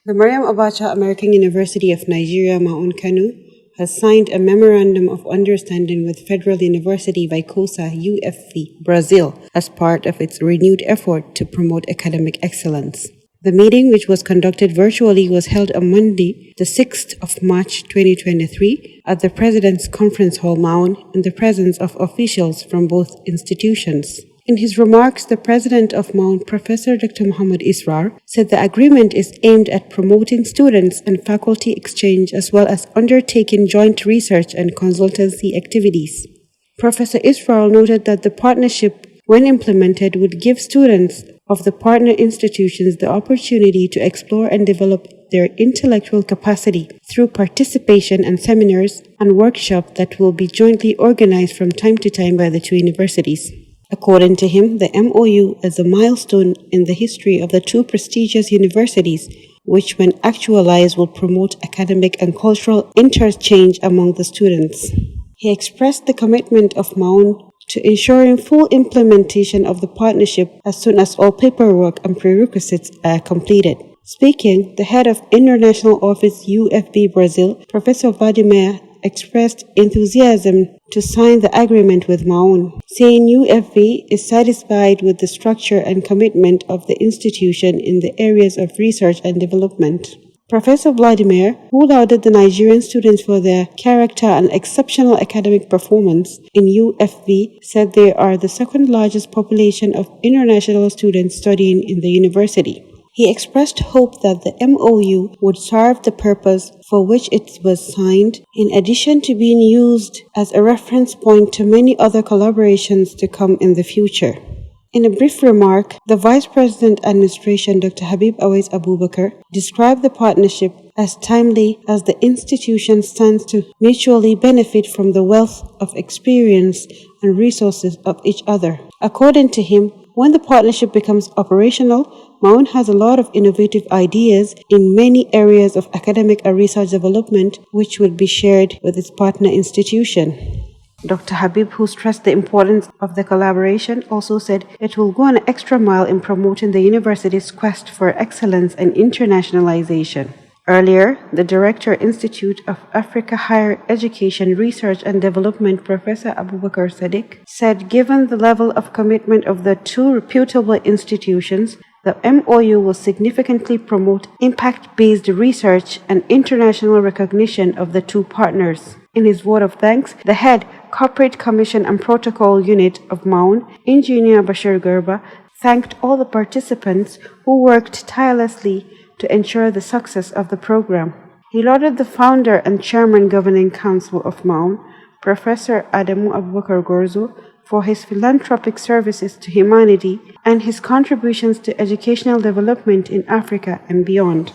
The Maryam Abacha American University of Nigeria, MAAUN Kano, has signed a Memorandum of Understanding with Federal University Vicosa UFV, Brazil, as part of its renewed effort to promote academic excellence. The meeting, which was conducted virtually, was held on Monday, the 6th of March 2023, at the President's Conference Hall, MAAUN, in the presence of officials from both institutions. In his remarks, the president of MAAUN, Professor Dr. Muhammad Israr, said the agreement is aimed at promoting students and faculty exchange as well as undertaking joint research and consultancy activities. Professor Israr noted that the partnership, when implemented, would give students of the partner institutions the opportunity to explore and develop their intellectual capacity through participation in seminars and workshops that will be jointly organized from time to time by the two universities. According to him, the MoU is a milestone in the history of the two prestigious universities, which when actualized will promote academic and cultural interchange among the students. He expressed the commitment of MAAUN to ensuring full implementation of the partnership as soon as all paperwork and prerequisites are completed. Speaking, the head of International Office UFV Brazil, Professor Vladimir, expressed enthusiasm to sign the agreement with MAAUN, saying UFV is satisfied with the structure and commitment of the institution in the areas of research and development. Professor Vladimir, who lauded the Nigerian students for their character and exceptional academic performance in UFV, said they are the second largest population of international students studying in the university. He expressed hope that the MoU would serve the purpose for which it was signed, in addition to being used as a reference point to many other collaborations to come in the future. In a brief remark, the Vice President Administration, Dr. Habib Awais Abubakar, described the partnership as timely as the institution stands to mutually benefit from the wealth of experience and resources of each other. According to him, when the partnership becomes operational, MAAUN has a lot of innovative ideas in many areas of academic and research development, which will be shared with its partner institution. Dr. Habib, who stressed the importance of the collaboration, also said it will go an extra mile in promoting the university's quest for excellence and internationalization. Earlier, the Director Institute of Africa Higher Education Research and Development, Professor Abubakar Sadiq, said given the level of commitment of the two reputable institutions, the MoU will significantly promote impact-based research and international recognition of the two partners. In his word of thanks, the head Corporate Commission and Protocol Unit of MAAUN, Engineer Bashir Garba, thanked all the participants who worked tirelessly to ensure the success of the program. He lauded the founder and chairman governing council of MAAUN, Professor Adamu Abubakar Gorzo, for his philanthropic services to humanity and his contributions to educational development in Africa and beyond.